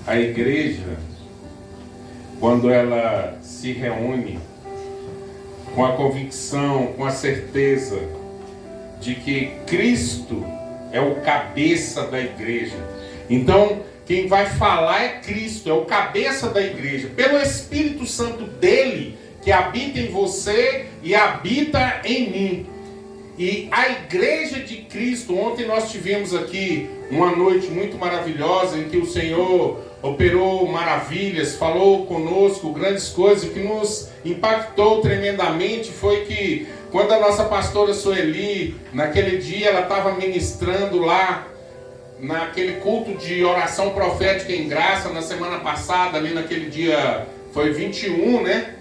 A igreja, quando ela se reúne com a convicção, com a certeza de que Cristo é o cabeça da igreja. Então, quem vai falar é Cristo, é o cabeça da igreja, pelo Espírito Santo dele, que habita em você e habita em mim. E a igreja de Cristo, ontem nós tivemos aqui uma noite muito maravilhosa, em que o Senhor operou maravilhas, falou conosco grandes coisas. O que nos impactou tremendamente foi que, quando a nossa pastora Sueli, naquele dia, ela estava ministrando lá, naquele culto de oração profética em graça, na semana passada, ali naquele dia, foi 21, né?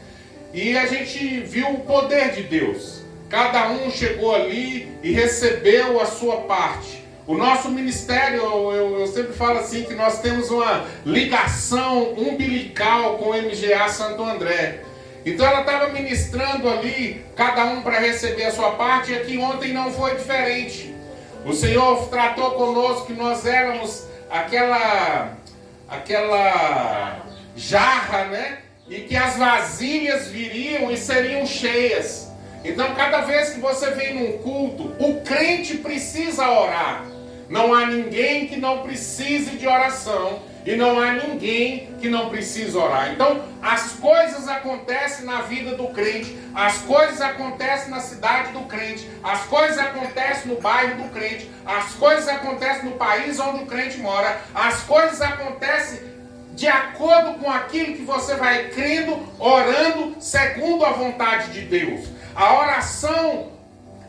E a gente viu o poder de Deus. Cada um chegou ali e recebeu a sua parte. O nosso ministério, eu sempre falo assim, que nós temos uma ligação umbilical com o MGA Santo André. Então ela estava ministrando ali, cada um para receber a sua parte, e aqui ontem não foi diferente. O Senhor tratou conosco que nós éramos aquela jarra, né? E que as vasilhas viriam e seriam cheias. Então, cada vez que você vem num culto, o crente precisa orar. Não há ninguém que não precise de oração. E não há ninguém que não precise orar. Então, as coisas acontecem na vida do crente. As coisas acontecem na cidade do crente. As coisas acontecem no bairro do crente. As coisas acontecem no país onde o crente mora. As coisas acontecem de acordo com aquilo que você vai crendo, orando, segundo a vontade de Deus. A oração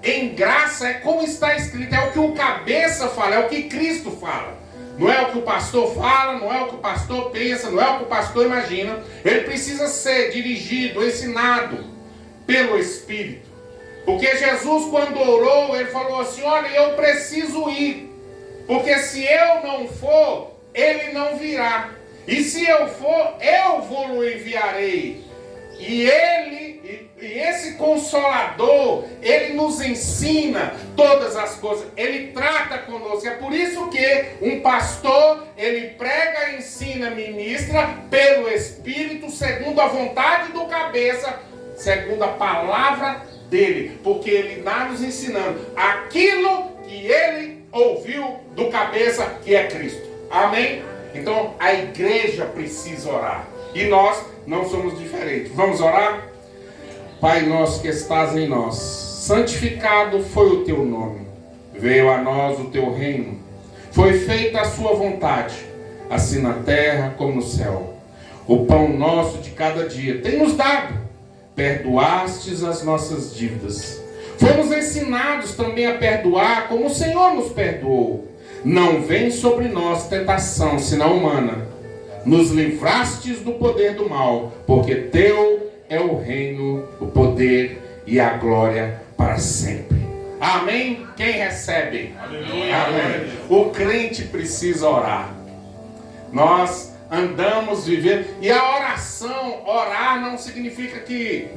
em graça é como está escrito, é o que o cabeça fala, é o que Cristo fala. Não é o que o pastor fala, não é o que o pastor pensa, não é o que o pastor imagina. Ele precisa ser dirigido, ensinado pelo Espírito. Porque Jesus, quando orou, ele falou assim: olha, eu preciso ir, porque se eu não for, ele não virá. E se eu for, eu vou enviarei. E esse Consolador, ele nos ensina todas as coisas, ele trata conosco. É por isso que um pastor, ele prega, ensina, ministra pelo Espírito, segundo a vontade do cabeça, segundo a palavra dele, porque ele está nos ensinando aquilo que ele ouviu do cabeça, que é Cristo. Amém? Então a igreja precisa orar, e nós não somos diferentes. Vamos orar? Pai nosso que estás em nós, santificado foi o teu nome, veio a nós o teu reino, foi feita a sua vontade, assim na terra como no céu. O pão nosso de cada dia tem nos dado, perdoastes as nossas dívidas, fomos ensinados também a perdoar como o Senhor nos perdoou. Não vem sobre nós tentação senão humana, nos livrastes do poder do mal, porque teu é o reino, o poder e a glória para sempre. Amém? Quem recebe? Aleluia. Amém. O crente precisa orar. Nós andamos vivendo, e a oração, orar não significa que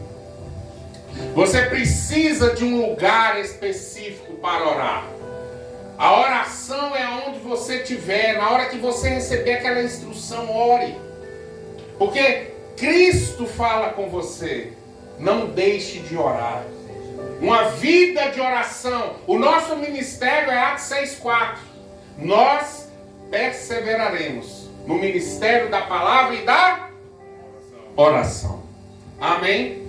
você precisa de um lugar específico para orar. A oração é onde você estiver, na hora que você receber aquela instrução, ore. Porque Cristo fala com você, não deixe de orar. Uma vida de oração. O nosso ministério é Atos 6,4. Nós perseveraremos no ministério da palavra e da oração. Amém?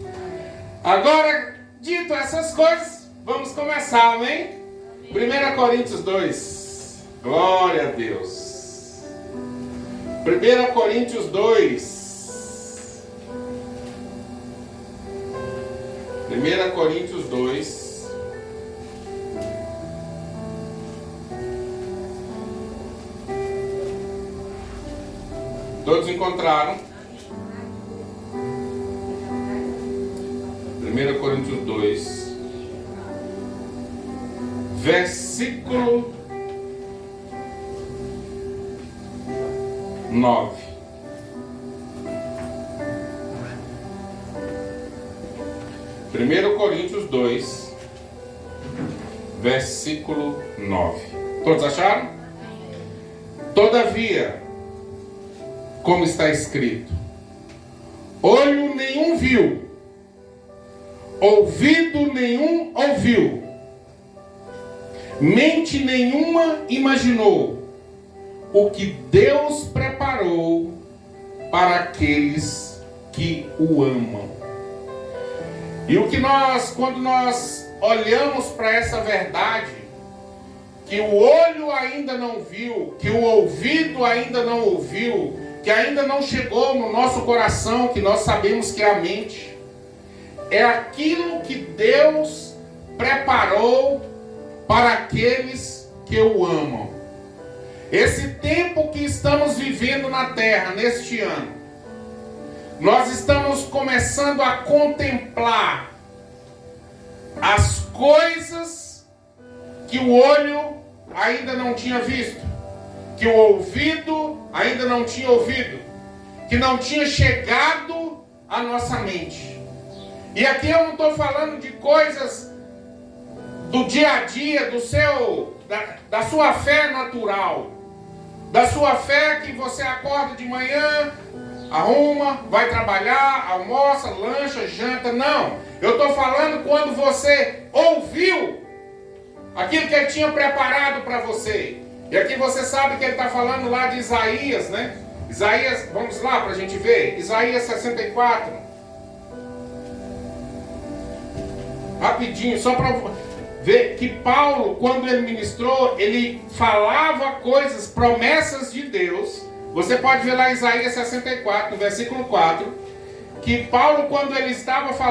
Agora, dito essas coisas, vamos começar, amém? 1 Coríntios 2. Glória a Deus. 1 Coríntios 2. 1 Coríntios 2. Todos encontraram? 1 Coríntios 2. Versículo 9. Primeiro Coríntios 2, versículo 9. Todos acharam? Todavia, como está escrito: olho nenhum viu, ouvido nenhum ouviu, mente nenhuma imaginou o que Deus preparou para aqueles que o amam. E o que quando nós olhamos para essa verdade, que o olho ainda não viu, que o ouvido ainda não ouviu, que ainda não chegou no nosso coração, que nós sabemos que é a mente, é aquilo que Deus preparou para aqueles que o amam. Esse tempo que estamos vivendo na terra, neste ano, nós estamos começando a contemplar as coisas que o olho ainda não tinha visto, que o ouvido ainda não tinha ouvido, que não tinha chegado à nossa mente. E aqui eu não estou falando de coisas do dia a dia, da sua fé natural, da sua fé que você acorda de manhã, arruma, vai trabalhar, almoça, lancha, janta. Não, eu estou falando quando você ouviu aquilo que ele tinha preparado para você. E aqui você sabe que ele está falando lá de Isaías, né? Isaías, vamos lá para a gente ver. Isaías 64. Rapidinho, só para ver que Paulo, quando ele ministrou, ele falava coisas, promessas de Deus. Você pode ver lá Isaías 64, no versículo 4, que Paulo, quando ele estava falando,